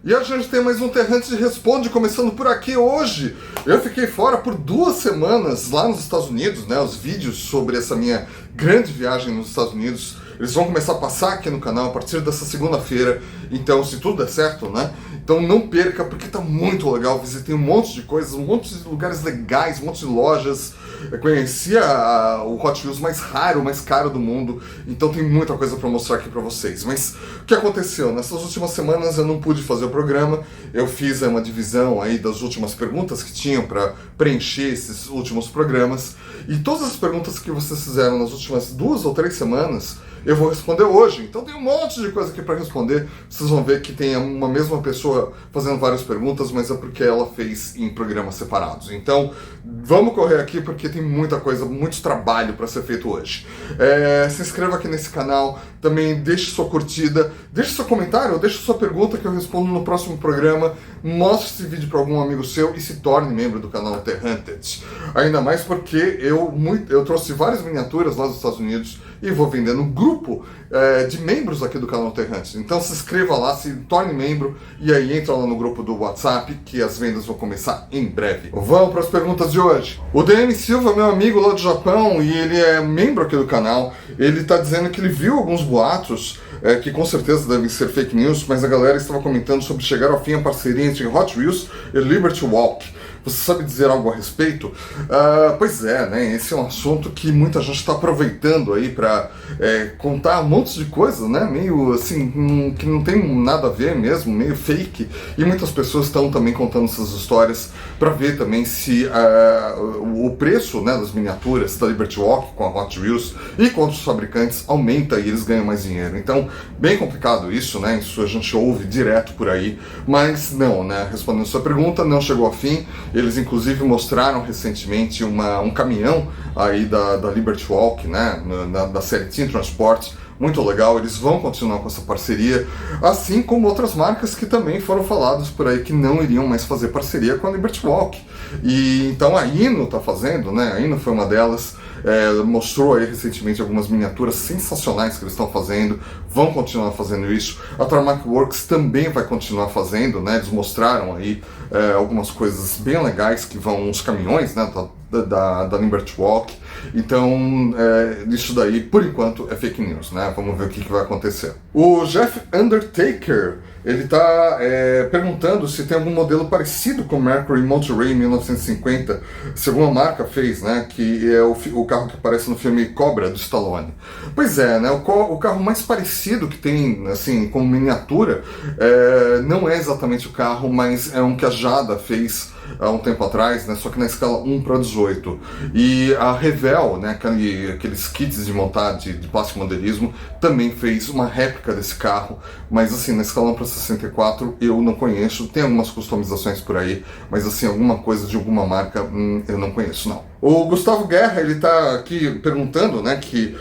E a gente tem mais um Terrante Responde, começando por aqui hoje. Eu fiquei fora por 2 semanas lá nos Estados Unidos, né? Os vídeos sobre essa minha grande viagem nos Estados Unidos, eles vão começar a passar aqui no canal a partir dessa segunda-feira. Então, se tudo der certo, né? Então não perca, porque tá muito legal. Visitei um monte de coisas, um monte de lugares legais, um monte de lojas. Eu conheci o Hot Wheels mais raro, mais caro do mundo. Então tem muita coisa para mostrar aqui para vocês. Mas o que aconteceu? Nessas últimas semanas eu não pude fazer o programa. Eu fiz uma divisão aí das últimas perguntas que tinham para preencher esses últimos programas. E todas as perguntas que vocês fizeram nas últimas 2 ou 3 semanas, eu vou responder hoje. Então tem um monte de coisa aqui para responder. Vocês vão ver que tem uma mesma pessoa fazendo várias perguntas, mas é porque ela fez em programas separados. Então vamos correr aqui porque tem muita coisa, muito trabalho para ser feito hoje. Se inscreva aqui nesse canal, também deixe sua curtida, deixe seu comentário, deixe sua pergunta que eu respondo no próximo programa. Mostre esse vídeo para algum amigo seu e se torne membro do canal The Hunted. Ainda mais porque eu trouxe várias miniaturas lá dos Estados Unidos e vou vender no grupo de membros aqui do canal The Hunted. Então se inscreva lá, se torne membro e aí entra lá no grupo do WhatsApp que as vendas vão começar em breve. Vamos para as perguntas de hoje. O DM Silva, meu amigo lá do Japão, e ele é membro aqui do canal, ele está dizendo que ele viu alguns boatos que com certeza devem ser fake news, mas a galera estava comentando sobre chegar ao fim a parceria entre Hot Wheels e Liberty Walk. Você sabe dizer algo a respeito? Pois é, né? Esse é um assunto que muita gente está aproveitando aí para contar um monte de coisa, né? Meio assim, que não tem nada a ver mesmo, meio fake. E muitas pessoas estão também contando essas histórias para ver também se o preço, né, das miniaturas da Liberty Walk com a Hot Wheels e com outros fabricantes aumenta e eles ganham mais dinheiro. Então, bem complicado isso, né? Isso a gente ouve direto por aí. Mas não, né? Respondendo sua pergunta, não chegou ao fim. Eles inclusive mostraram recentemente um caminhão aí da Liberty Walk, né, da série Team Transport, muito legal. Eles vão continuar com essa parceria, assim como outras marcas que também foram faladas por aí que não iriam mais fazer parceria com a Liberty Walk. E então a Hino está fazendo, né, a Hino foi uma delas. Mostrou aí recentemente algumas miniaturas sensacionais que eles estão fazendo, vão continuar fazendo isso. A Tarmac Works também vai continuar fazendo, né? Eles mostraram aí algumas coisas bem legais que vão uns caminhões, né, da Liberty Walk. Então, isso daí, por enquanto, é fake news, né? Vamos ver o que vai acontecer. O Jeff Undertaker, ele está perguntando se tem algum modelo parecido com o Mercury Monterey 1950, se alguma marca fez, né? Que é o carro que aparece no filme Cobra, do Stallone. Pois é, né? O carro mais parecido que tem, assim, como miniatura, não é exatamente o carro, mas é um que a Jada fez há um tempo atrás, né, só que na escala 1:18. E a Revell, né, aqueles kits de montar de plástico modelismo, também fez uma réplica desse carro, mas assim, na escala 1:64 eu não conheço. Tem algumas customizações por aí, mas assim, alguma coisa de alguma marca eu não conheço, não. O Gustavo Guerra, ele está aqui perguntando, né, que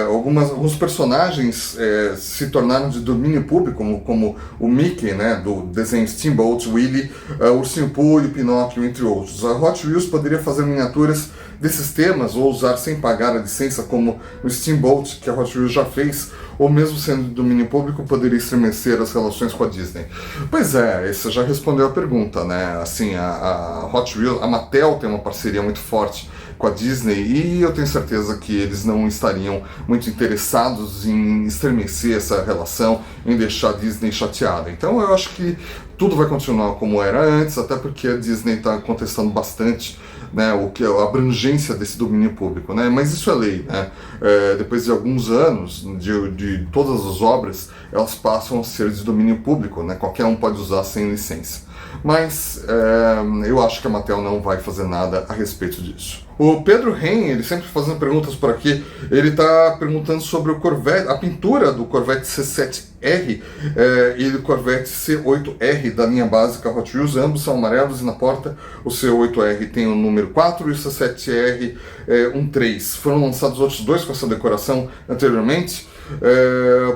alguns personagens se tornaram de domínio público, como o Mickey, né, do desenho Steamboat Willie, o Ursinho Pooh e o Pinóquio, entre outros. A Hot Wheels poderia fazer miniaturas desses temas ou usar sem pagar a licença, como o Steamboat, que a Hot Wheels já fez, ou mesmo sendo de domínio público, poderia estremecer as relações com a Disney. Pois é, você já respondeu a pergunta, né? Assim, a Hot Wheels, a Mattel tem uma parceria muito forte com a Disney e eu tenho certeza que eles não estariam muito interessados em estremecer essa relação, em deixar a Disney chateada. Então eu acho que tudo vai continuar como era antes, até porque a Disney está contestando bastante, né, a abrangência desse domínio público, né? Mas isso é lei, né? Depois de alguns anos de todas as obras, elas passam a ser de domínio público, né? Qualquer um pode usar sem licença. Mas eu acho que a Mattel não vai fazer nada a respeito disso. O Pedro Ren, ele sempre fazendo perguntas por aqui, ele está perguntando sobre o Corvette, a pintura do Corvette C7R e do Corvette C8R da linha básica Hot Wheels. Ambos são amarelos e na porta o C8R tem o número 4 e o C7R um 3. Foram lançados outros dois com essa decoração anteriormente,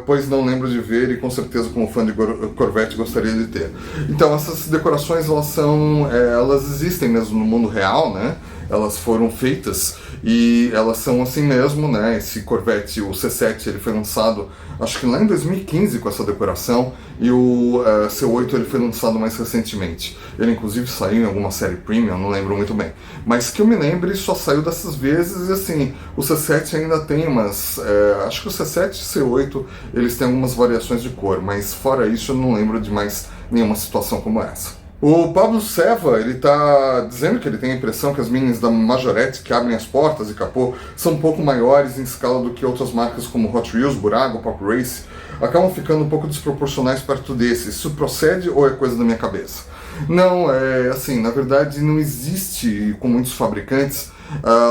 pois não lembro de ver e com certeza como fã de Corvette gostaria de ter. Então essas decorações elas existem mesmo no mundo real, né? elas foram feitas e elas são assim mesmo, né? Esse Corvette, o C7, ele foi lançado acho que lá em 2015 com essa decoração, e o C8 ele foi lançado mais recentemente. Ele inclusive saiu em alguma série premium, não lembro muito bem. Mas que eu me lembre, só saiu dessas vezes, e assim, o C7 ainda tem umas... acho que o C7 e o C8, eles têm algumas variações de cor, mas fora isso eu não lembro de mais nenhuma situação como essa. O Pablo Seva, ele tá dizendo que ele tem a impressão que as minis da Majorette que abrem as portas e capô são um pouco maiores em escala do que outras marcas como Hot Wheels, Burago, Pop Race, acabam ficando um pouco desproporcionais perto desses. Isso procede ou é coisa da minha cabeça? Não, assim, na verdade não existe com muitos fabricantes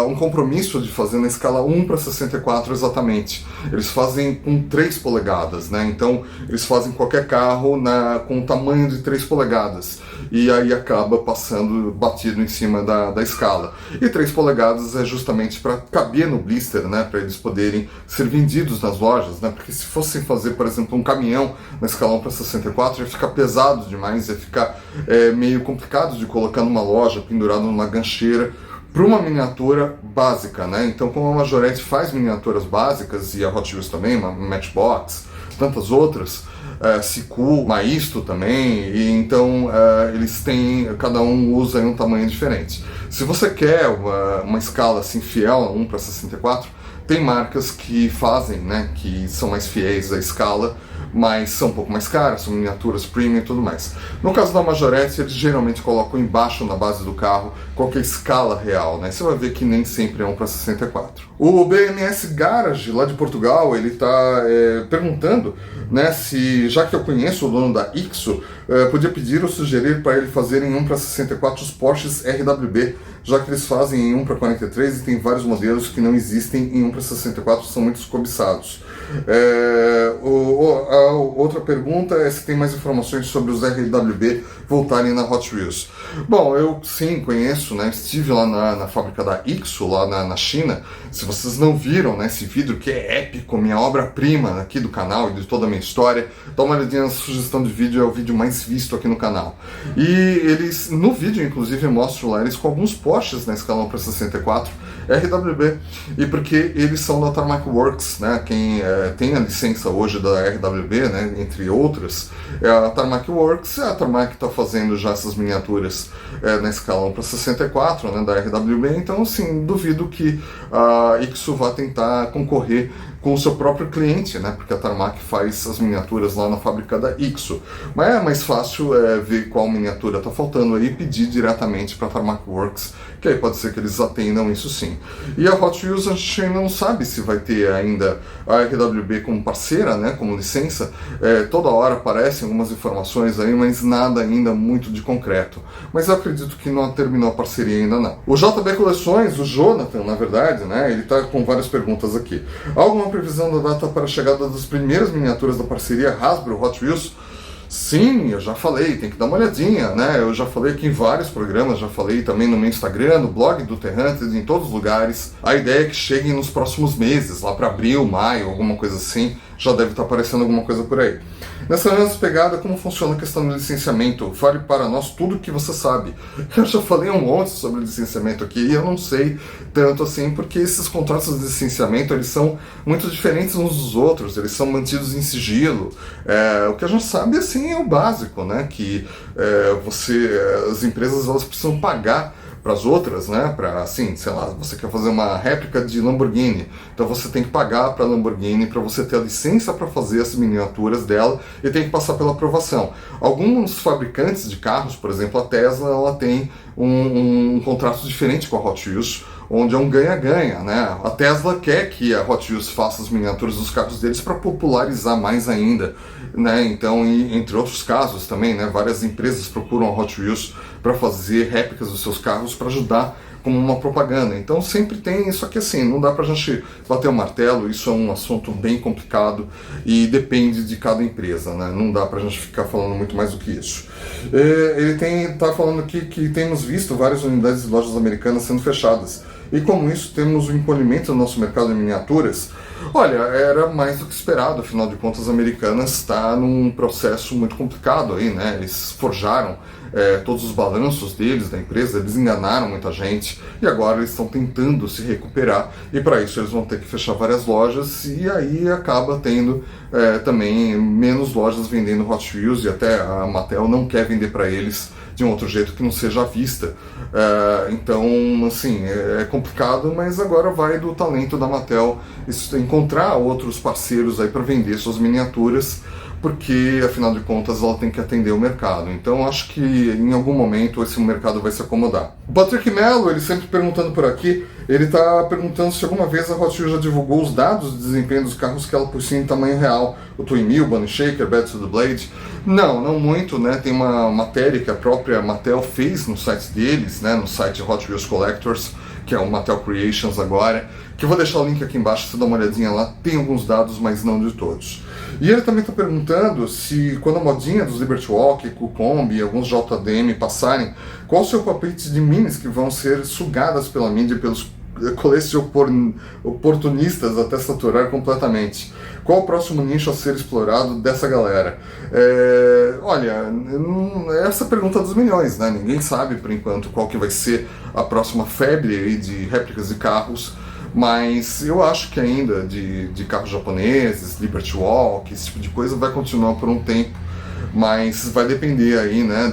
um compromisso de fazer na escala 1:64 exatamente. Eles fazem com 3 polegadas, né? Então eles fazem qualquer carro com o tamanho de 3 polegadas e aí acaba passando batido em cima da escala. E 3 polegadas é justamente para caber no blister, né? Para eles poderem ser vendidos nas lojas, né? Porque se fossem fazer, por exemplo, um caminhão na escala 1:64 ia ficar pesado demais, ia ficar meio complicado de colocar numa loja, pendurado numa gancheira, para uma miniatura básica, né? Então, como a Majorette faz miniaturas básicas, e a Hot Wheels também, uma Matchbox, tantas outras, Siku, Maisto também, e então eles têm, cada um usa um tamanho diferente. Se você quer uma escala assim fiel a 1:64, tem marcas que fazem, né, que são mais fiéis à escala, mas são um pouco mais caras, são miniaturas premium e tudo mais. No caso da Majorette, eles geralmente colocam embaixo na base do carro qual que é a escala real, né? Você vai ver que nem sempre é 1:64. O BMS Garage, lá de Portugal, ele está perguntando, né, se, já que eu conheço o dono da Ixo, podia pedir ou sugerir para ele fazer em 1:64 os Porsches RWB, já que eles fazem em 1:43 e tem vários modelos que não existem em 1:64, são muito cobiçados. A outra pergunta é se tem mais informações sobre os RWB voltarem na Hot Wheels. Bom, eu sim conheço, né? Estive lá na fábrica da Ixo, lá na China. Se vocês não viram, né, esse vídeo que é épico, minha obra-prima aqui do canal e de toda a minha história, dá uma olhadinha na sugestão de vídeo, é o vídeo mais visto aqui no canal. E eles, no vídeo inclusive, mostram lá eles com alguns Porsches na escala 1:64 RWB, e porque eles são da Tarmac Works, né? Quem tem a licença hoje da RWB, né, entre outras, é a Tarmac Works. A Tarmac está fazendo já essas miniaturas na escala 1:64, né, da RWB, então assim, duvido que a Ixo vá tentar concorrer com o seu próprio cliente, né, porque a Tarmac faz as miniaturas lá na fábrica da Ixo. Mas é mais fácil ver qual miniatura está faltando aí e pedir diretamente para a Tarmac Works, que aí pode ser que eles atendam isso sim. E a Hot Wheels a gente não sabe se vai ter ainda a RWB como parceira, né, como licença. Toda hora aparecem algumas informações aí, mas nada ainda muito de concreto. Mas eu acredito que não terminou a parceria ainda não. O JB Coleções, o Jonathan, na verdade, né, ele está com várias perguntas aqui. Alguma previsão da data para a chegada das primeiras miniaturas da parceria Hasbro Hot Wheels? Sim, eu já falei, tem que dar uma olhadinha, né? Eu já falei aqui em vários programas, já falei também no meu Instagram, no blog do Terrantes, em todos os lugares. A ideia é que cheguem nos próximos meses, lá para abril, maio, alguma coisa assim, já deve estar aparecendo alguma coisa por aí. Nessa mesma pegada, como funciona a questão do licenciamento? Fale para nós tudo o que você sabe. Eu já falei um monte sobre licenciamento aqui e eu não sei tanto assim, porque esses contratos de licenciamento, eles são muito diferentes uns dos outros, eles são mantidos em sigilo. O que a gente sabe, assim, é o básico, né? Que as empresas, elas precisam pagar para as outras, né? Para, assim, sei lá, você quer fazer uma réplica de Lamborghini, então você tem que pagar para a Lamborghini para você ter a licença para fazer as miniaturas dela e tem que passar pela aprovação. Alguns fabricantes de carros, por exemplo, a Tesla, ela tem um contrato diferente com a Hot Wheels, onde é um ganha-ganha, né? A Tesla quer que a Hot Wheels faça as miniaturas dos carros deles para popularizar mais ainda, né? Então, entre outros casos também, né, várias empresas procuram a Hot Wheels para fazer réplicas dos seus carros para ajudar como uma propaganda. Então sempre tem isso aqui, assim, não dá pra gente bater o martelo, isso é um assunto bem complicado e depende de cada empresa, né? Não dá pra gente ficar falando muito mais do que isso. Ele tá falando aqui que temos visto várias unidades de lojas americanas sendo fechadas. E como isso, temos o encolhimento do nosso mercado de miniaturas. Olha, era mais do que esperado, afinal de contas, a Americanas está num processo muito complicado aí, né? Eles forjaram todos os balanços deles, da empresa, eles enganaram muita gente e agora eles estão tentando se recuperar e para isso eles vão ter que fechar várias lojas e aí acaba tendo também menos lojas vendendo Hot Wheels e até a Mattel não quer vender para eles de um outro jeito que não seja à vista. Então, assim, é complicado, mas agora vai do talento da Mattel encontrar outros parceiros aí para vender suas miniaturas, porque, afinal de contas, ela tem que atender o mercado. Então, acho que em algum momento esse mercado vai se acomodar. O Patrick Mello, ele sempre perguntando por aqui, ele está perguntando se alguma vez a Hot Wheels já divulgou os dados de desempenho dos carros que ela possui em tamanho real. O Twin Mill, Bunny Shaker, Bad to the Blade. Não muito, né? Tem uma matéria que a própria Mattel fez no site deles, né? No site Hot Wheels Collectors, que é o Mattel Creations agora, que eu vou deixar o link aqui embaixo, você dá uma olhadinha lá, tem alguns dados, mas não de todos. E ele também está perguntando se, quando a modinha dos Liberty Walk, Kukombi e alguns JDM passarem, qual o seu palpite de minis que vão ser sugadas pela mídia e pelos oportunistas até saturar completamente. Qual o próximo nicho a ser explorado dessa galera? Olha, essa é a pergunta dos milhões, né? Ninguém sabe por enquanto qual que vai ser a próxima febre aí de réplicas de carros, mas eu acho que ainda de carros japoneses, Liberty Walk, esse tipo de coisa vai continuar por um tempo, mas vai depender aí, né,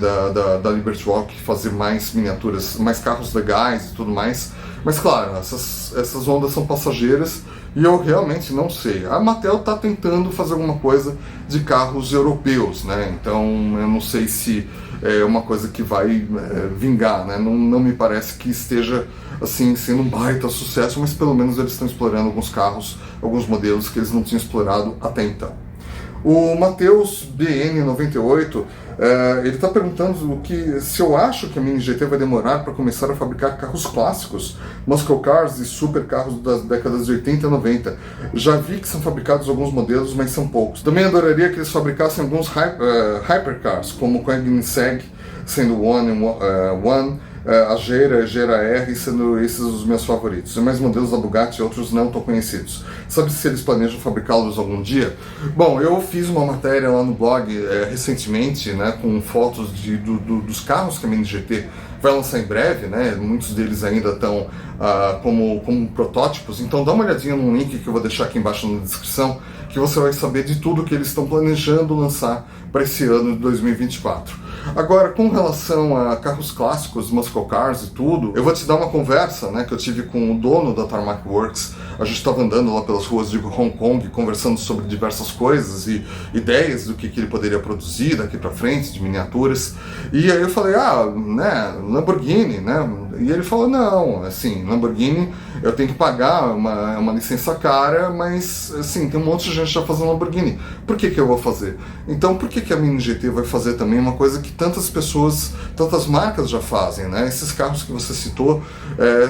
da Liberty Walk fazer mais miniaturas, mais carros legais e tudo mais. Mas claro, essas ondas são passageiras e eu realmente não sei. A Mattel está tentando fazer alguma coisa de carros europeus, né? Então eu não sei se é uma coisa que vai vingar, né? Não me parece que esteja assim sendo um baita sucesso, mas pelo menos eles estão explorando alguns carros, alguns modelos que eles não tinham explorado até então. O Matheus BN98, ele está perguntando se eu acho que a Mini GT vai demorar para começar a fabricar carros clássicos, muscle cars e super carros das décadas de 80 e 90. Já vi que são fabricados alguns modelos, mas são poucos. Também adoraria que eles fabricassem alguns hypercars, como o Koenigsegg, sendo o One, a Gera R sendo esses os meus favoritos. E mais modelos da Bugatti e outros não tão conhecidos. Sabe se eles planejam fabricá-los algum dia? Bom, eu fiz uma matéria lá no blog recentemente, né, com fotos dos carros que a Mini GT vai lançar em breve, né? Muitos deles ainda estão como protótipos, então dá uma olhadinha no link que eu vou deixar aqui embaixo na descrição, que você vai saber de tudo que eles estão planejando lançar para esse ano de 2024. Agora, com relação a carros clássicos, muscle cars e tudo, eu vou te dar uma conversa, né, que eu tive com o dono da Tarmac Works. A gente estava andando lá pelas ruas de Hong Kong, conversando sobre diversas coisas e ideias do que ele poderia produzir daqui para frente, de miniaturas. E aí eu falei, né, Lamborghini, né? E ele falou, não, assim, Lamborghini eu tenho que pagar uma licença cara, mas, assim, tem um monte de gente já fazendo Lamborghini. Por que eu vou fazer? Então, por que a Mini GT vai fazer também uma coisa que tantas pessoas, tantas marcas já fazem, né? Esses carros que você citou,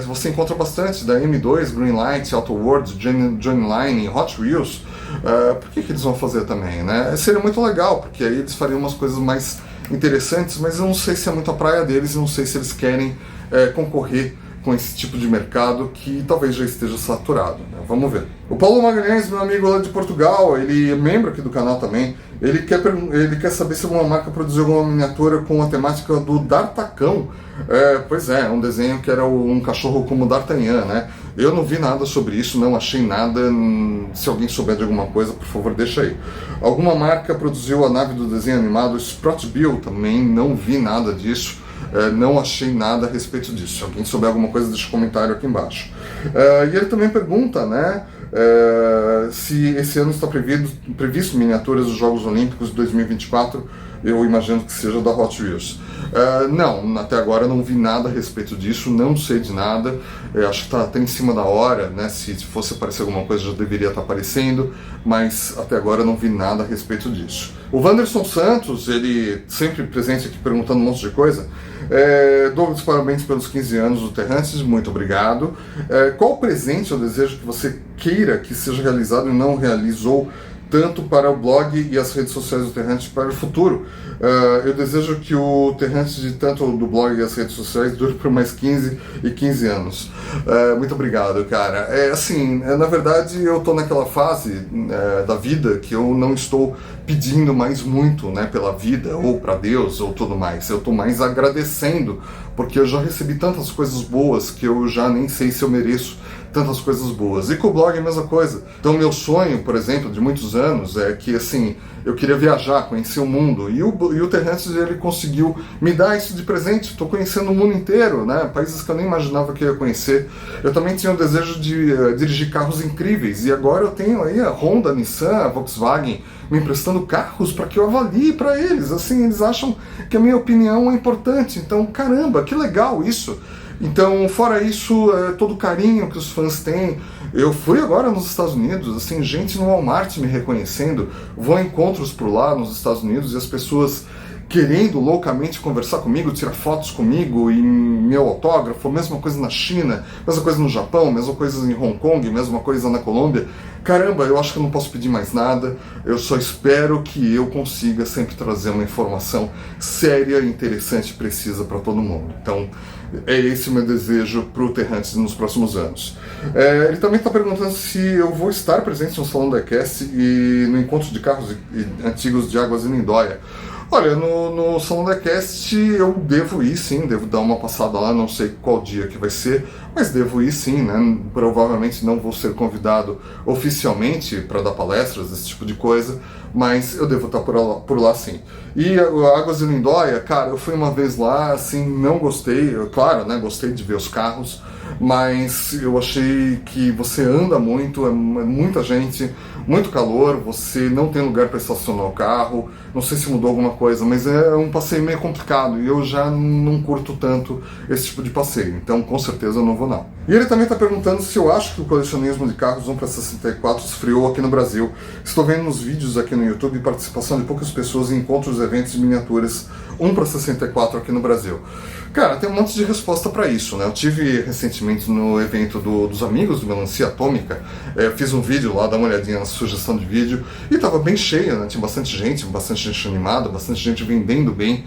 você encontra bastante, da M2, Greenlight, Auto World, Johnny Line, Hot Wheels. Por que eles vão fazer também, né? Seria muito legal, porque aí eles fariam umas coisas mais interessantes, mas eu não sei se é muito a praia deles, eu não sei se eles querem concorrer com esse tipo de mercado que talvez já esteja saturado, né? Vamos ver. O Paulo Magalhães, meu amigo lá de Portugal, ele é membro aqui do canal também, ele quer saber se alguma marca produziu alguma miniatura com a temática do D'Artacão. Pois é, um desenho que era um cachorro como D'Artagnan, né? Eu não vi nada sobre isso, não achei nada. Se alguém souber de alguma coisa, por favor, deixa aí. Alguma marca produziu a nave do desenho animado Sprott Bill, também não vi nada disso. Não achei nada a respeito disso. Se alguém souber alguma coisa, deixa um comentário aqui embaixo. E ele também pergunta, né, se esse ano está previsto miniaturas dos Jogos Olímpicos de 2024. Eu imagino que seja da Hot Wheels. Não, até agora não vi nada a respeito disso, não sei de nada. Acho que está até em cima da hora, né? Se fosse aparecer alguma coisa já deveria estar aparecendo, mas até agora não vi nada a respeito disso. O Wanderson Santos, ele sempre presente aqui perguntando um monte de coisa. Douglas, parabéns pelos 15 anos do Terrantes, muito obrigado. Qual presente ou desejo que você queira que seja realizado e não realizou tanto para o blog e as redes sociais do Terrante para o futuro. Eu desejo que o Terrante, tanto do blog e as redes sociais, dure por mais 15 e 15 anos. Muito obrigado, cara. Na verdade, eu estou naquela fase da vida que eu não estou pedindo mais muito, né, pela vida, ou para Deus, ou tudo mais. Eu estou mais agradecendo, porque eu já recebi tantas coisas boas que eu já nem sei se eu mereço tantas coisas boas. E com o blog é a mesma coisa. Então, meu sonho, por exemplo, de muitos anos, é que, assim, eu queria viajar, conhecer o mundo. E o Terrence, ele conseguiu me dar isso de presente. Estou conhecendo o mundo inteiro, né? Países que eu nem imaginava que eu ia conhecer. Eu também tinha o desejo de dirigir carros incríveis. E agora eu tenho aí a Honda, a Nissan, a Volkswagen me emprestando carros para que eu avalie para eles. Assim, eles acham que a minha opinião é importante. Então, caramba, que legal isso. Então, fora isso, todo o carinho que os fãs têm. Eu fui agora nos Estados Unidos, assim, gente no Walmart me reconhecendo, vou a encontros por lá nos Estados Unidos e as pessoas querendo loucamente conversar comigo, tirar fotos comigo e meu autógrafo, mesma coisa na China, mesma coisa no Japão, mesma coisa em Hong Kong, mesma coisa na Colômbia. Caramba, eu acho que eu não posso pedir mais nada, eu só espero que eu consiga sempre trazer uma informação séria, interessante e precisa para todo mundo. Então, é esse o meu desejo para o Terrante nos próximos anos. Ele também está perguntando se eu vou estar presente no Salão da ECast e no encontro de carros antigos de Águas de Lindóia. Olha, no Salão da ECast eu devo ir sim, devo dar uma passada lá, não sei qual dia que vai ser, mas devo ir sim, né? Provavelmente não vou ser convidado oficialmente para dar palestras, esse tipo de coisa, mas eu devo estar por lá sim. E Águas de Lindóia, cara, eu fui uma vez lá, assim, não gostei, claro, né, gostei de ver os carros, mas eu achei que você anda muito, é muita gente, muito calor, você não tem lugar para estacionar o carro, não sei se mudou alguma coisa, mas é um passeio meio complicado e eu já não curto tanto esse tipo de passeio, então com certeza eu não vou não. E ele também está perguntando se eu acho que o colecionismo de carros 1/64 esfriou aqui no Brasil. Estou vendo nos vídeos aqui no YouTube participação de poucas pessoas em encontros e eventos de miniaturas 1/64 aqui no Brasil. Cara, tem um monte de resposta para isso, né? Eu tive recentemente no evento dos amigos do Melancia Atômica, fiz um vídeo lá, dá uma olhadinha na sugestão de vídeo, e tava bem cheio, né? Tinha bastante gente animada, bastante gente vendendo bem.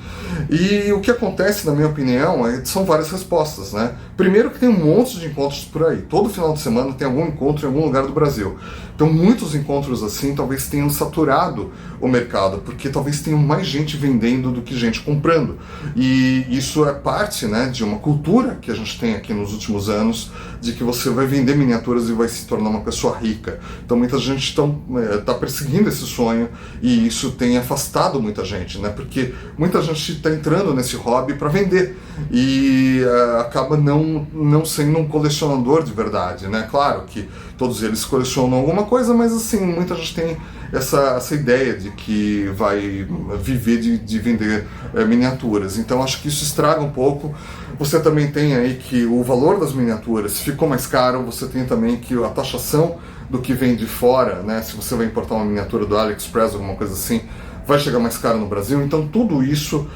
E o que acontece, na minha opinião, são várias respostas, né? Primeiro que tem um monte de encontros por aí. Todo final de semana tem algum encontro em algum lugar do Brasil. Então muitos encontros assim talvez tenham saturado o mercado, porque talvez tenham mais gente vendendo do que gente comprando. E isso é parte, né, de uma cultura que a gente tem aqui nos últimos anos, de que você vai vender miniaturas e vai se tornar uma pessoa rica. Então muita gente está perseguindo esse sonho e isso tem afastado muita gente, né? Porque muita gente está entrando nesse hobby para vender e acaba não sendo um colecionador de verdade, né? Claro que todos eles colecionam alguma coisa, mas assim, muita gente tem essa ideia de que vai viver de vender miniaturas. Então acho que isso estraga um pouco. Você também tem aí que o valor das miniaturas ficou mais caro, você tem também que a taxação do que vem de fora, né? Se você vai importar uma miniatura do AliExpress, alguma coisa assim, vai chegar mais caro no Brasil, então tudo isso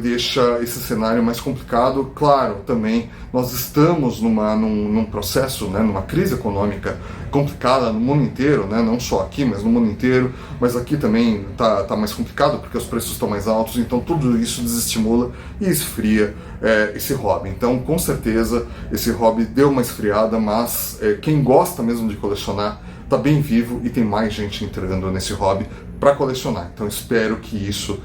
deixa esse cenário mais complicado. Claro, também nós estamos num processo, né, numa crise econômica complicada no mundo inteiro, né, não só aqui, mas no mundo inteiro, mas aqui também tá mais complicado porque os preços estão mais altos, então tudo isso desestimula e esfria esse hobby. Então, com certeza, esse hobby deu uma esfriada, mas quem gosta mesmo de colecionar está bem vivo e tem mais gente entrando nesse hobby para colecionar. Então espero que isso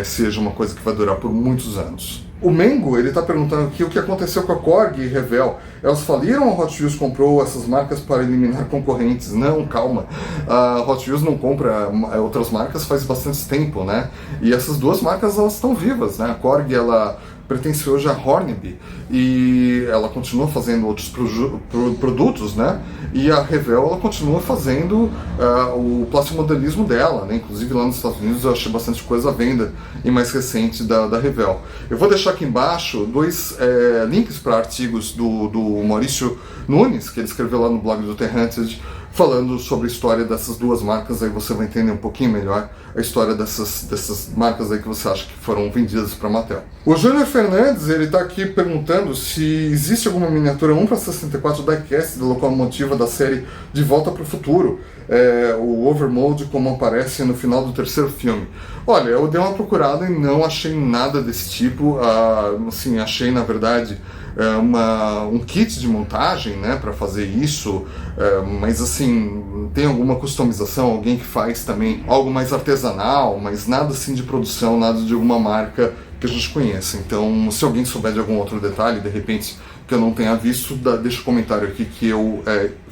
seja uma coisa que vai durar por muitos anos. O Mengo, ele está perguntando aqui o que aconteceu com a Korg e Revell. Elas faliram ou a Hot Wheels comprou essas marcas para eliminar concorrentes? Não, calma. A Hot Wheels não compra outras marcas faz bastante tempo, né? E essas duas marcas, elas estão vivas, né? A Korg, ela pertence hoje à Hornby e ela continua fazendo outros produtos, né? E a Revell, ela continua fazendo o plastimodelismo dela, né? Inclusive lá nos Estados Unidos eu achei bastante coisa à venda e mais recente da Revell. Eu vou deixar aqui embaixo dois links para artigos do Maurício Nunes, que ele escreveu lá no blog do Terrante, falando sobre a história dessas duas marcas. Aí você vai entender um pouquinho melhor a história dessas marcas aí que você acha que foram vendidas para a Mattel. O Júnior Fernandes, ele está aqui perguntando se existe alguma miniatura 1/64 diecast da locomotiva da série De Volta para o Futuro. o Overmode como aparece no final do terceiro filme. Olha, eu dei uma procurada e não achei nada desse tipo. Assim, achei, na verdade, um kit de montagem, né, para fazer isso, mas assim, tem alguma customização, alguém que faz também algo mais artesanal, mas nada assim de produção, nada de alguma marca que a gente conheça. Então, se alguém souber de algum outro detalhe, de repente, que eu não tenha visto, deixa um comentário aqui que eu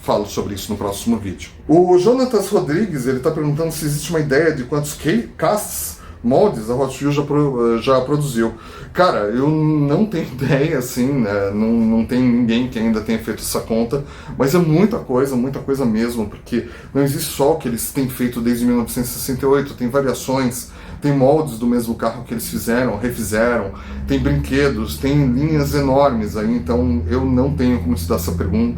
falo sobre isso no próximo vídeo. O Jonatas Rodrigues, ele está perguntando se existe uma ideia de quantos casts, moldes a Hot Wheels já produziu. Cara, eu não tenho ideia, assim, né? Não tem ninguém que ainda tenha feito essa conta, mas é muita coisa mesmo, porque não existe só o que eles têm feito desde 1968, tem variações, tem moldes do mesmo carro que eles fizeram, refizeram, tem brinquedos, tem linhas enormes aí, então eu não tenho como te dar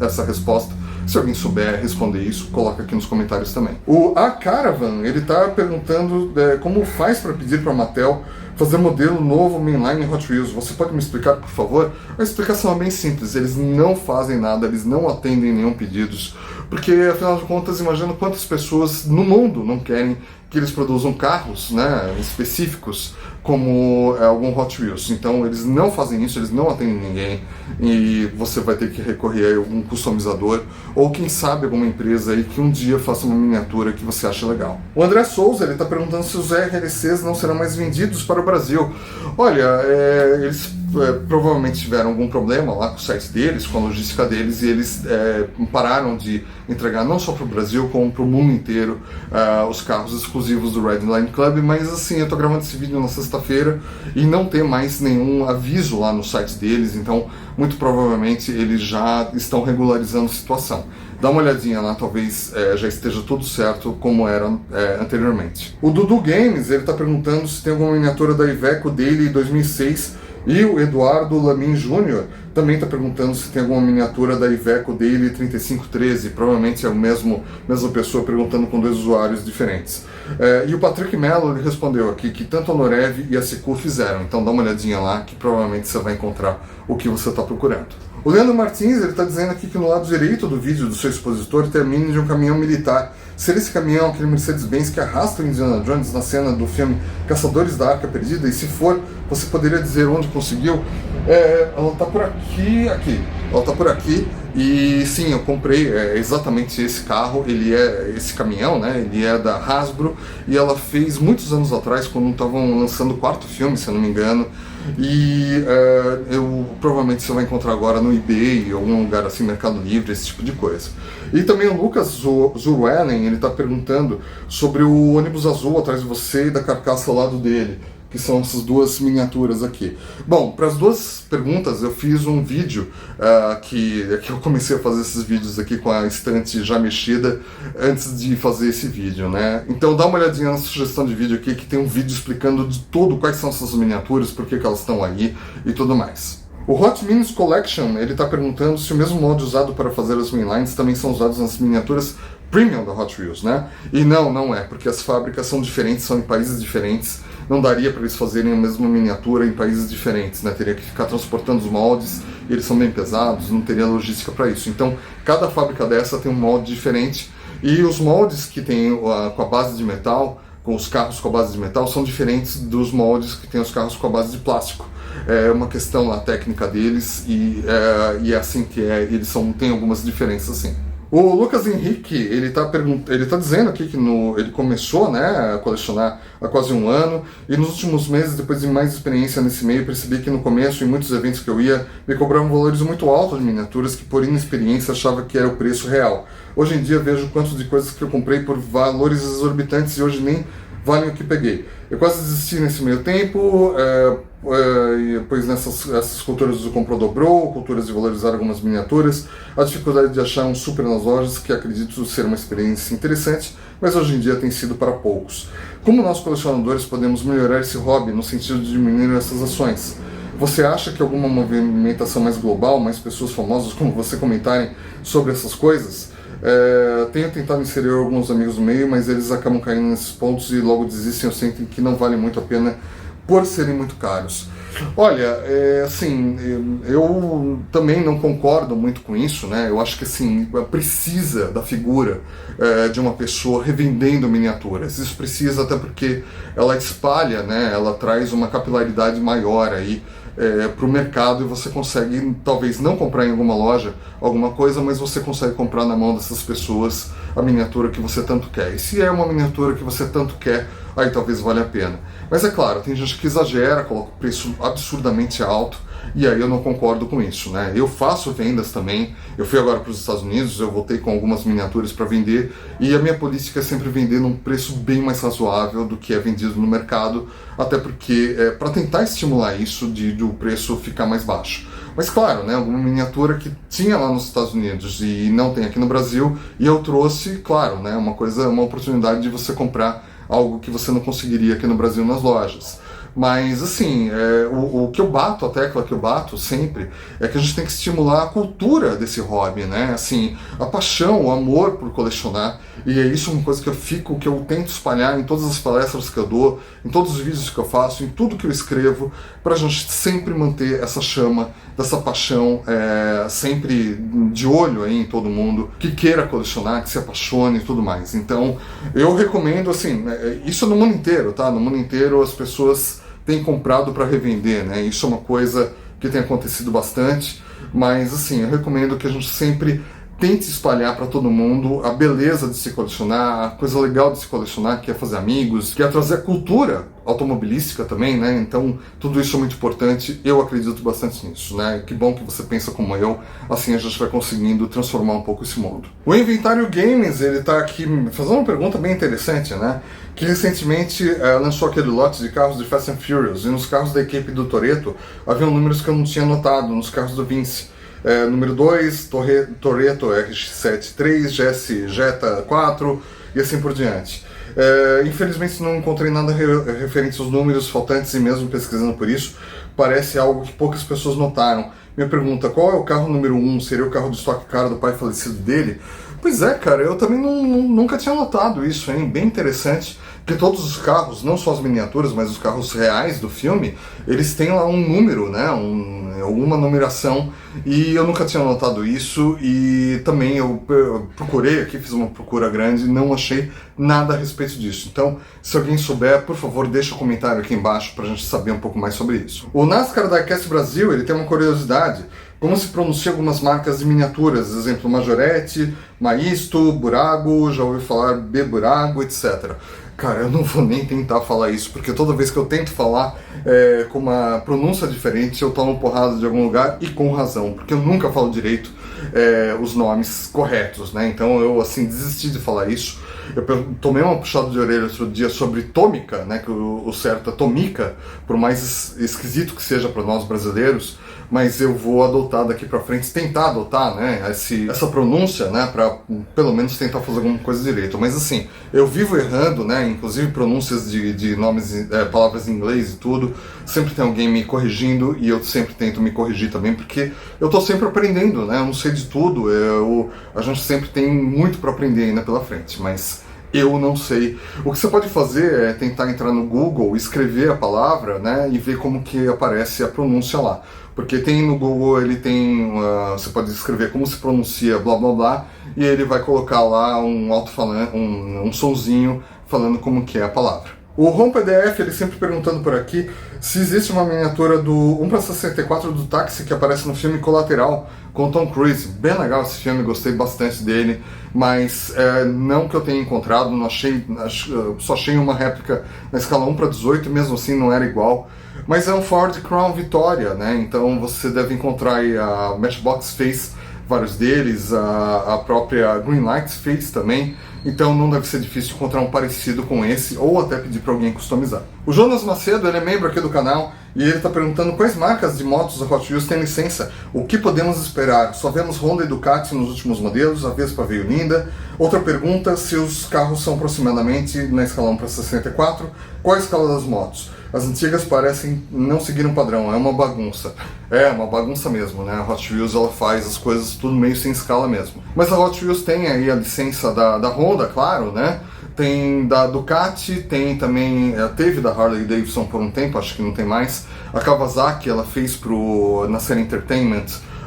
essa resposta. Se alguém souber responder isso, coloca aqui nos comentários também. O A Caravan, ele tá perguntando como faz para pedir para a Mattel fazer modelo novo mainline Hot Wheels. Você pode me explicar, por favor? A explicação é bem simples, eles não fazem nada, eles não atendem nenhum pedido, porque afinal de contas, imagina quantas pessoas no mundo não querem que eles produzam carros, né, específicos como algum Hot Wheels. Então eles não fazem isso, eles não atendem ninguém e você vai ter que recorrer a algum customizador ou quem sabe alguma empresa aí que um dia faça uma miniatura que você acha legal. O André Souza, ele está perguntando se os RLCs não serão mais vendidos para o Brasil. Olha, eles provavelmente tiveram algum problema lá com o site deles, com a logística deles, e eles pararam de entregar não só para o Brasil, como para o mundo inteiro os carros exclusivos do Red Line Club, mas assim, eu estou gravando esse vídeo na sexta-feira e não tem mais nenhum aviso lá no site deles, então muito provavelmente eles já estão regularizando a situação. Dá uma olhadinha lá, talvez já esteja tudo certo como era anteriormente. O Dudu Games, ele está perguntando se tem alguma miniatura da Iveco dele 2006, e o Eduardo Lamin Júnior também está perguntando se tem alguma miniatura da Iveco dele 3513, provavelmente é a mesma pessoa perguntando com dois usuários diferentes. E o Patrick Mello, ele respondeu aqui que tanto a Norev e a Secu fizeram, então dá uma olhadinha lá que provavelmente você vai encontrar o que você está procurando. O Leandro Martins, ele está dizendo aqui que no lado direito do vídeo do seu expositor tem a mini de um caminhão militar. Seria esse caminhão aquele Mercedes-Benz que arrasta o Indiana Jones na cena do filme Caçadores da Arca Perdida? E se for, você poderia dizer onde conseguiu? Ela está por aqui, Ela está por aqui. E sim, eu comprei exatamente esse carro, esse caminhão, né? Ele é da Hasbro e ela fez muitos anos atrás, quando estavam lançando o quarto filme, se eu não me engano. E provavelmente você vai encontrar agora no eBay, em algum lugar assim, Mercado Livre, esse tipo de coisa. E também o Lucas Zurwellen, ele está perguntando sobre o ônibus azul atrás de você e da carcaça ao lado dele, que são essas duas miniaturas aqui. Bom, para as duas perguntas eu fiz um vídeo que eu comecei a fazer esses vídeos aqui com a estante já mexida antes de fazer esse vídeo, né? Então dá uma olhadinha na sugestão de vídeo aqui que tem um vídeo explicando de tudo quais são essas miniaturas, por que elas estão aí e tudo mais. O Hot Minis Collection, ele está perguntando se o mesmo molde usado para fazer as mainlines também são usados nas miniaturas premium da Hot Wheels, né? E não é, porque as fábricas são diferentes, são em países diferentes, não daria para eles fazerem a mesma miniatura em países diferentes, né? Teria que ficar transportando os moldes, e eles são bem pesados, não teria logística para isso. Então, cada fábrica dessa tem um molde diferente, e os moldes que tem com a base de metal, com os carros com a base de metal, são diferentes dos moldes que tem os carros com a base de plástico. É uma questão lá técnica deles, e é assim que eles têm algumas diferenças assim. O Lucas Henrique, ele tá dizendo aqui que ele começou, né, a colecionar há quase um ano, e nos últimos meses, depois de mais experiência nesse meio, percebi que no começo, em muitos eventos que eu ia, me cobravam valores muito altos de miniaturas que, por inexperiência, achava que era o preço real. Hoje em dia vejo quanto de coisas que eu comprei por valores exorbitantes e hoje nem valem o que peguei. Eu quase desisti nesse meio tempo, pois essas culturas do comprou dobrou, culturas de valorizar algumas miniaturas, a dificuldade de achar um super nas lojas, que acredito ser uma experiência interessante, mas hoje em dia tem sido para poucos. Como nós colecionadores podemos melhorar esse hobby no sentido de diminuir essas ações? Você acha que alguma movimentação mais global, mais pessoas famosas como você comentarem sobre essas coisas? Tenho tentado inserir alguns amigos no meio, mas eles acabam caindo nesses pontos e logo desistem ou sentem que não vale muito a pena por serem muito caros. Olha, assim, eu também não concordo muito com isso, né? Eu acho que, assim, precisa da figura de uma pessoa revendendo miniaturas. Isso precisa até porque ela espalha, né? Ela traz uma capilaridade maior aí para o mercado, e você consegue talvez não comprar em alguma loja alguma coisa, mas você consegue comprar na mão dessas pessoas a miniatura que você tanto quer. E se é uma miniatura que você tanto quer, aí talvez valha a pena. Mas é claro, tem gente que exagera, coloca o preço absurdamente alto, e aí eu não concordo com isso, né? Eu faço vendas também, eu fui agora para os Estados Unidos, eu voltei com algumas miniaturas para vender, e a minha política é sempre vender num preço bem mais razoável do que é vendido no mercado, até porque para tentar estimular isso de o preço ficar mais baixo. Mas claro, né, alguma miniatura que tinha lá nos Estados Unidos e não tem aqui no Brasil, e eu trouxe, claro, né, uma oportunidade de você comprar algo que você não conseguiria aqui no Brasil nas lojas. Mas, assim, o que eu bato, a tecla que eu bato sempre, é que a gente tem que estimular a cultura desse hobby, né? Assim, a paixão, o amor por colecionar. E é isso uma coisa que eu tento espalhar em todas as palestras que eu dou, em todos os vídeos que eu faço, em tudo que eu escrevo, para a gente sempre manter essa chama, dessa paixão, sempre de olho aí em todo mundo que queira colecionar, que se apaixone e tudo mais. Então, eu recomendo, assim, isso no mundo inteiro, tá? No mundo inteiro as pessoas têm comprado para revender, né? Isso é uma coisa que tem acontecido bastante, mas, assim, eu recomendo que a gente sempre tente espalhar para todo mundo a beleza de se colecionar, a coisa legal de se colecionar, que é fazer amigos, que é trazer a cultura automobilística também, né? Então, tudo isso é muito importante, eu acredito bastante nisso, né? Que bom que você pensa como eu, assim a gente vai conseguindo transformar um pouco esse mundo. O Inventário Games, ele tá aqui fazendo uma pergunta bem interessante, né? Que recentemente lançou aquele lote de carros de Fast and Furious, e nos carros da equipe do Toretto haviam números que eu não tinha notado, nos carros do Vince. Número 2, Toretto RX-7 3, GS Jetta 4 e assim por diante. Infelizmente não encontrei nada referente aos números faltantes, e mesmo pesquisando por isso, parece algo que poucas pessoas notaram. Minha pergunta, qual é o carro número 1? Seria o carro do Stock Car do pai falecido dele? Pois é, cara, eu também nunca tinha notado isso, hein? Bem interessante, porque todos os carros, não só as miniaturas, mas os carros reais do filme, eles têm lá um número, né? Alguma numeração, e eu nunca tinha notado isso, e também eu procurei aqui, fiz uma procura grande, não achei nada a respeito disso. Então, se alguém souber, por favor, deixa um comentário aqui embaixo pra gente saber um pouco mais sobre isso. O NASCAR Diecast Brasil, ele tem uma curiosidade: como se pronuncia algumas marcas de miniaturas, exemplo, Majorette, Maisto, Burago, já ouvi falar B-Burago, etc. Cara, eu não vou nem tentar falar isso, porque toda vez que eu tento falar com uma pronúncia diferente, eu tomo porrada de algum lugar, e com razão, porque eu nunca falo direito os nomes corretos, né? Então eu, assim, desisti de falar isso. Eu tomei uma puxada de orelha outro dia sobre Tomica, né? Que o certo é Tomica, por mais esquisito que seja para nós brasileiros, mas eu vou adotar daqui para frente, tentar adotar, né, essa pronúncia, né, para pelo menos tentar fazer alguma coisa direito. Mas assim, eu vivo errando, né, inclusive pronúncias de nomes, palavras em inglês e tudo, sempre tem alguém me corrigindo, e eu sempre tento me corrigir também, porque eu tô sempre aprendendo, né, eu não sei de tudo, a gente sempre tem muito para aprender ainda pela frente, mas eu não sei. O que você pode fazer é tentar entrar no Google, escrever a palavra, né, e ver como que aparece a pronúncia lá. Porque tem no Google, ele tem, você pode escrever como se pronuncia blá blá blá, e ele vai colocar lá um alto-falante, um sonzinho falando como que é a palavra. O Ron PDF, ele sempre perguntando por aqui se existe uma miniatura do 1/64 do táxi que aparece no filme Colateral com Tom Cruise. Bem legal esse filme, gostei bastante dele, mas não que eu tenha encontrado, não achei, só achei uma réplica na escala 1/18, e mesmo assim não era igual. Mas é um Ford Crown Victoria, né? Então você deve encontrar aí a Matchbox fez vários deles, a própria Greenlight fez também. Então não deve ser difícil encontrar um parecido com esse, ou até pedir para alguém customizar. O Jonas Macedo, ele é membro aqui do canal, e ele está perguntando quais marcas de motos da Hot Wheels têm licença, o que podemos esperar? Só vemos Honda e Ducati nos últimos modelos, a Vespa veio linda. Outra pergunta, se os carros são aproximadamente na escala 1/64, qual a escala das motos? As antigas parecem não seguir um padrão, é uma bagunça. É uma bagunça mesmo, né? A Hot Wheels, ela faz as coisas tudo meio sem escala mesmo. Mas a Hot Wheels tem aí a licença da Honda, claro, né? tem da Ducati, tem também, teve da Harley Davidson por um tempo, acho que não tem mais. A Kawasaki, ela fez na série Entertainment,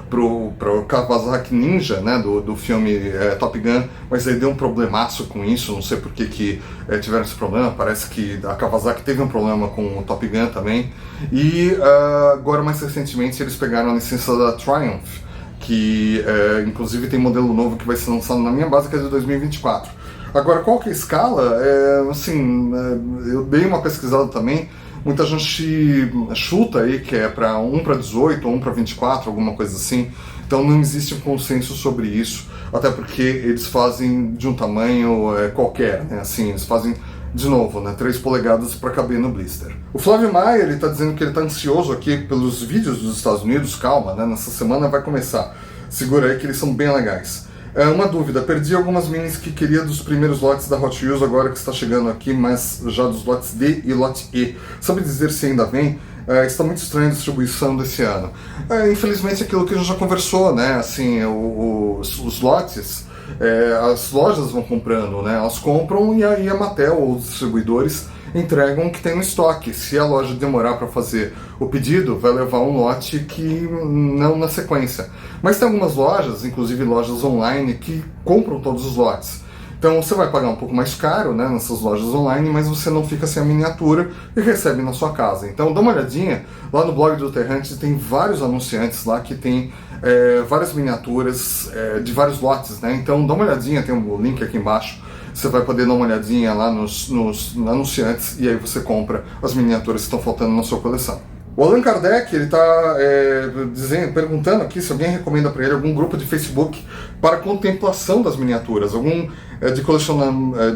pro Kawasaki Ninja, né, do filme Top Gun, mas aí deu um problemaço com isso, não sei por que tiveram esse problema, parece que a Kawasaki teve um problema com o Top Gun também. E agora, mais recentemente, eles pegaram a licença da Triumph, que inclusive tem modelo novo que vai ser lançado na minha base, que é de 2024. Agora, qual que é a escala? Eu dei uma pesquisada também. Muita gente chuta aí que é para 1 para 18 ou 1 para 24, alguma coisa assim. Então não existe um consenso sobre isso, até porque eles fazem de um tamanho qualquer, né? Assim, eles fazem, de novo, né, 3 polegadas para caber no blister. O Flávio Maia, ele tá dizendo que ele tá ansioso aqui pelos vídeos dos Estados Unidos. Calma, né? Nessa semana vai começar. Segura aí que eles são bem legais. Uma dúvida, perdi algumas minis que queria dos primeiros lotes da Hot Wheels, agora que está chegando aqui, mas já dos lotes D e lote E. Sabe dizer se ainda vem? Está muito estranha a distribuição desse ano. Infelizmente, aquilo que a gente já conversou, né? Assim, os lotes, as lojas vão comprando, né? Elas compram e aí a Mattel ou os distribuidores entregam o que tem no estoque. Se a loja demorar para fazer o pedido, vai levar um lote que não na sequência. Mas tem algumas lojas, inclusive lojas online, que compram todos os lotes. Então você vai pagar um pouco mais caro, né, nessas lojas online, mas você não fica sem a miniatura e recebe na sua casa. Então dá uma olhadinha, lá no blog do Terrante tem vários anunciantes lá que tem várias miniaturas de vários lotes, né? Então dá uma olhadinha, tem um link aqui embaixo. Você vai poder dar uma olhadinha lá nos anunciantes e aí você compra as miniaturas que estão faltando na sua coleção. O Allan Kardec, ele está perguntando aqui se alguém recomenda para ele algum grupo de Facebook para contemplação das miniaturas, algum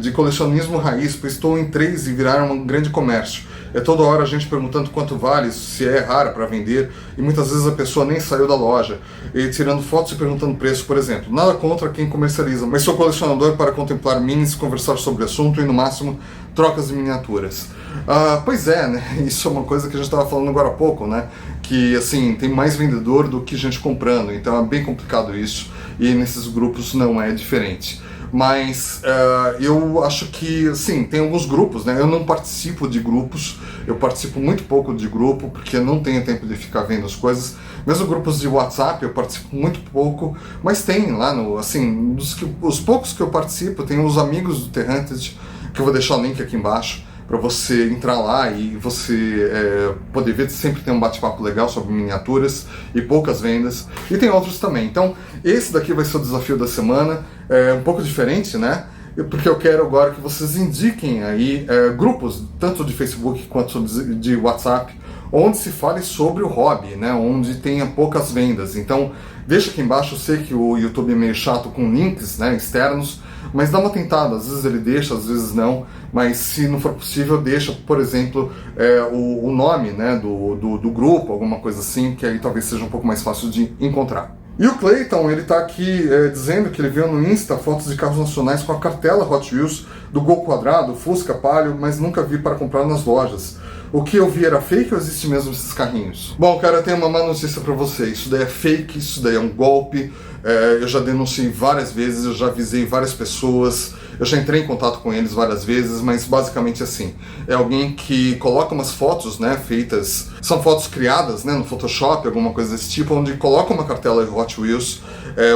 de colecionismo raiz, pois estou em 3 e viraram um grande comércio. Toda hora a gente perguntando quanto vale, se é rara para vender, e muitas vezes a pessoa nem saiu da loja, e tirando fotos e perguntando preço, por exemplo. Nada contra quem comercializa, mas sou colecionador para contemplar minis, conversar sobre o assunto e, no máximo, trocas de miniaturas. Pois é, né? Isso é uma coisa que a gente estava falando agora há pouco, né? Que, assim, tem mais vendedor do que gente comprando, então é bem complicado isso, e nesses grupos não é diferente. Mas eu acho que, sim, tem alguns grupos, né? Eu não participo de grupos, eu participo muito pouco de grupo, porque eu não tenho tempo de ficar vendo as coisas. Mesmo grupos de WhatsApp eu participo muito pouco, mas tem lá, os poucos que eu participo, tem os amigos do Terranted, que eu vou deixar o link aqui embaixo, para você entrar lá e você poder ver, sempre tem um bate-papo legal sobre miniaturas e poucas vendas, e tem outros também. Então, esse daqui vai ser o desafio da semana, um pouco diferente, né? Porque eu quero agora que vocês indiquem aí grupos, tanto de Facebook quanto de WhatsApp, onde se fale sobre o hobby, né? Onde tenha poucas vendas. Então, deixa aqui embaixo, eu sei que o YouTube é meio chato com links, né, externos, mas dá uma tentada, às vezes ele deixa, às vezes não, mas se não for possível, deixa, por exemplo, o nome, né, do grupo, alguma coisa assim, que aí talvez seja um pouco mais fácil de encontrar. E o Clayton, ele tá aqui dizendo que ele viu no Insta fotos de carros nacionais com a cartela Hot Wheels do Gol Quadrado, Fusca, Palio, mas nunca vi para comprar nas lojas. O que eu vi era fake ou existe mesmo esses carrinhos? Bom, cara, eu tenho uma má notícia pra você. Isso daí é fake, isso daí é um golpe. Eu já denunciei várias vezes, eu já avisei várias pessoas, eu já entrei em contato com eles várias vezes, mas basicamente assim, é alguém que coloca umas fotos, né, feitas, são fotos criadas, né, no Photoshop, alguma coisa desse tipo, onde coloca uma cartela Hot Wheels,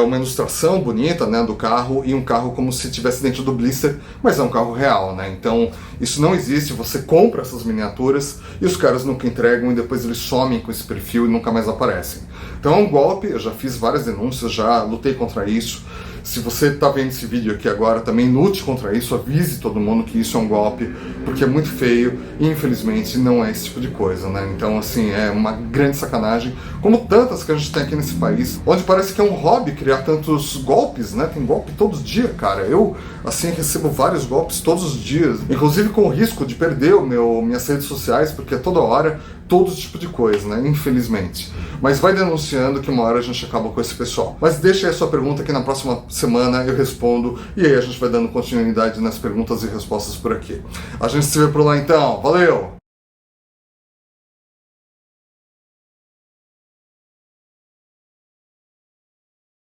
uma ilustração bonita, né, do carro, e um carro como se estivesse dentro do blister, mas é um carro real, né, então isso não existe, você compra essas miniaturas e os caras nunca entregam e depois eles somem com esse perfil e nunca mais aparecem. Então é um golpe, eu já fiz várias denúncias, já lutei contra isso. Se você está vendo esse vídeo aqui agora, também lute contra isso, avise todo mundo que isso é um golpe, porque é muito feio e infelizmente não é esse tipo de coisa, né? Então, assim, é uma grande sacanagem, como tantas que a gente tem aqui nesse país, onde parece que é um hobby criar tantos golpes, né? Tem golpe todos os dias, cara. Eu, assim, recebo vários golpes todos os dias, inclusive com o risco de perder minhas redes sociais, porque é toda hora, todo tipo de coisa, né? Infelizmente. Mas vai denunciando que uma hora a gente acaba com esse pessoal. Mas deixa aí a sua pergunta que na próxima semana eu respondo e aí a gente vai dando continuidade nas perguntas e respostas por aqui. A gente se vê por lá então. Valeu!